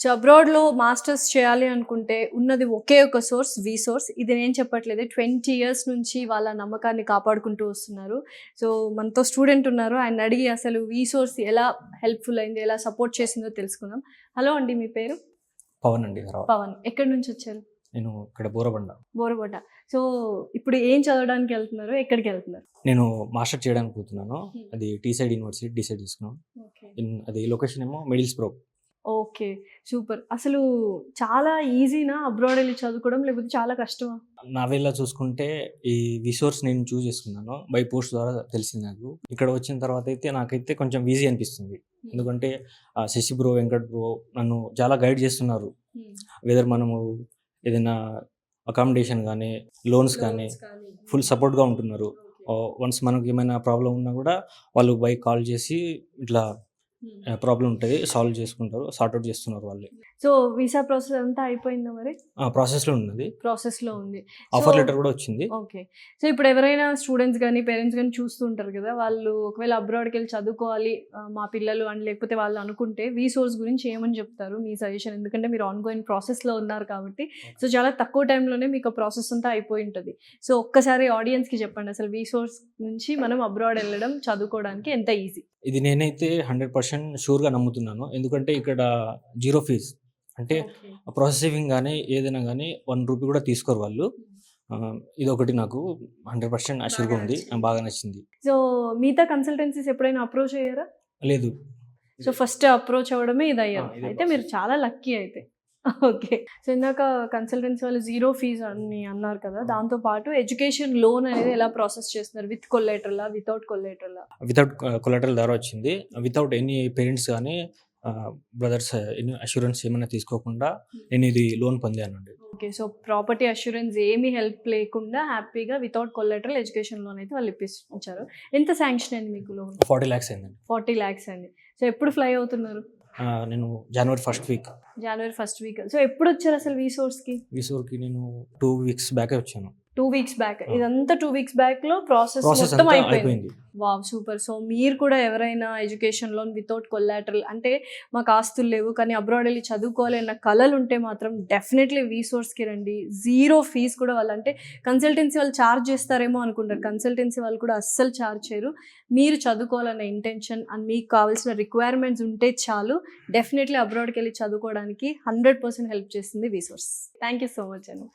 So అబ్రాడ్‌లో masters చేయాలి అనుకుంటే ఉన్నది ఒకే ఒక సోర్స్ వీసోర్స్. ఇది నేను చెప్పట్లేదు. 20 ఇయర్స్ నుంచి వాళ్ళ నమ్మకాన్ని కాపాడుకుంటూ వస్తున్నారు. సో మనతో స్టూడెంట్ ఉన్నారు. ఆయన్ని అడిగి అసలు వీసోర్స్ ఎలా హెల్ప్‌ఫుల్ అయింది, ఎలా సపోర్ట్ చేసిందో తెలుసుకుందాం. హలో అండి, మీ పేరు? పవన్ అండి. పవన్. ఎక్కడి నుంచి వచ్చారు? నేను ఇక్కడ బోరబండ. బోరబండ. సో ఇప్పుడు ఏం చదవడానికి వెళ్తున్నారు? ఎక్కడికి వెళ్తున్నారు? నేను మాస్టర్ చేయడానికి పోతున్నాను. అది టీ సైడ్ యూనివర్సిటీ డిసైడ్ చేసుకున్నాను. అది లొకేషన్ ఏమో మిడిల్స్బ్రో. Okay, super. అసలు చాలా ఈజీనా అబ్రాడ్ వెళ్ళి చదువుకోవడం, లేకపోతే చాలా కష్టమా? నా వేళ చూసుకుంటే ఈ విసోర్స్ నేను చూస్ చేసుకున్నాను. బై పోస్ట్ ద్వారా తెలిసింది నాకు. ఇక్కడ వచ్చిన తర్వాత అయితే నాకైతే కొంచెం ఈజీ అనిపిస్తుంది. ఎందుకంటే శశి బ్రో, వెంకట్ బ్రో నన్ను చాలా గైడ్ చేస్తున్నారు. వెదర్ మనము ఏదైనా అకామిడేషన్ కానీ, లోన్స్ కానీ ఫుల్ సపోర్ట్గా ఉంటున్నారు. వన్స్ మనకి ఏమైనా ప్రాబ్లం ఉన్నా కూడా వాళ్ళు బై కాల్ చేసి ఇట్లా ప్రాబ్లం ఉంటుంది సాల్వ్ చేసుకుంటారు, సార్ట్అవుట్ చేస్తున్నారు వాళ్ళే. సో వీసా ప్రాసెస్ అంతా అయిపోయిందా మరి? ప్రాసెస్లో ఉన్నది. ప్రాసెస్లో ఉంది. ఆఫర్ లెటర్ కూడా వచ్చింది. ఓకే. సో ఇప్పుడు ఎవరైనా స్టూడెంట్స్ కానీ పేరెంట్స్ కానీ చూస్తూ ఉంటారు కదా, వాళ్ళు ఒకవేళ అబ్రాడ్కి వెళ్ళి చదువుకోవాలి మా పిల్లలు అని, లేకపోతే వాళ్ళు అనుకుంటే వీసోర్స్ గురించి ఏమని చెప్తారు మీ సజెషన్? ఎందుకంటే మీరు ఆన్గోయింగ్ ప్రాసెస్లో ఉన్నారు కాబట్టి. సో చాలా తక్కువ టైంలోనే మీకు ప్రాసెస్ అంతా అయిపోయి ఉంటుంది. సో ఒక్కసారి ఆడియన్స్కి చెప్పండి, అసలు వీసోర్స్ నుంచి మనం అబ్రాడ్ వెళ్ళడం చదువుకోవడానికి ఎంత ఈజీ? ఇది నేనైతే 100% షూర్గా నమ్ముతున్నాను. ఎందుకంటే ఇక్కడ 0 ఫీజ్, అంటే ప్రాసెసింగ్ కానీ ఏదైనా కానీ 1 రూపీ కూడా తీసుకోరు వాళ్ళు. ఇది ఒకటి నాకు 100% అష్యూర్గా ఉంది, బాగా నచ్చింది. సో మిగతా కన్సల్టెన్సీస్ ఎప్పుడైనా అప్రోచ్ అయ్యారా? లేదు. సో ఫస్ట్ అప్రోచ్ అవ్వడమే ఇది అయ్యారు. అయితే మీరు చాలా లక్కీ అయితే. ఓకే. సో ఇందాక కన్సల్టెన్సీ వాళ్ళు 0 ఫీజ్ అని అన్నారు కదా, దాంతోపాటు ఎడ్యుకేషన్ లోన్ అనేది ఎలా ప్రాసెస్ చేస్తున్నారు? విత్ కొలేటరలా, వితౌట్ కొలేటరలా? వితౌట్ కొలాటరల్ ద్వారా వచ్చింది. వితౌట్ ఎనీ పేరెంట్స్ కానీ బ్రదర్స్ ఎన్ని అష్యూరెన్స్ ఏమైనా తీసుకోకుండా నేను ఇది లోన్ పొందానండి. ఓకే. సో ప్రాపర్టీ అష్యూరెన్స్ ఏమీ హెల్ప్ లేకుండా హ్యాపీగా వితౌట్ కొలేటరల్ ఎడ్యుకేషన్ లోన్ అయితే వాళ్ళు ఇప్పించారు. ఎంత శాంక్షన్ అయింది మీకు లోన్? 40 lakhs అయిందండి. 40 lakhs అయింది. సో ఎప్పుడు ఫ్లై అవుతున్నారు? నేను జనవరి ఫస్ట్ వీక్. సో ఎప్పుడు వచ్చారు అసలు వీసోర్కి నేను 2 weeks బ్యాకే వచ్చాను. 2 weeks బ్యాక్. ఇదంతా 2 weeks బ్యాక్ లో ప్రాసెస్ మొత్తం అయిపోయింది. Wow, super. సో మీరు కూడా ఎవరైనా ఎడ్యుకేషన్ లోన్ వితౌట్ కొలాటరల్, అంటే మాకు ఆస్తులు లేవు కానీ అబ్రాడ్ వెళ్ళి చదువుకోవాలి అన్న కళలు ఉంటే మాత్రం డెఫినెట్లీ వీసోర్స్కి రండి. 0 ఫీజ్ కూడా వాళ్ళు, అంటే కన్సల్టెన్సీ వాళ్ళు ఛార్జ్ చేస్తారేమో అనుకుంటారు, కన్సల్టెన్సీ వాళ్ళు కూడా అస్సలు ఛార్జ్ చేయరు. మీరు చదువుకోవాలన్న ఇంటెన్షన్ అండ్ మీకు కావాల్సిన రిక్వైర్మెంట్స్ ఉంటే చాలు, డెఫినెట్లీ అబ్రాడ్కి వెళ్ళి చదువుకోవడానికి 100% హెల్ప్ చేస్తుంది వీసోర్స్. థ్యాంక్ యూ సో మచ్ అండి.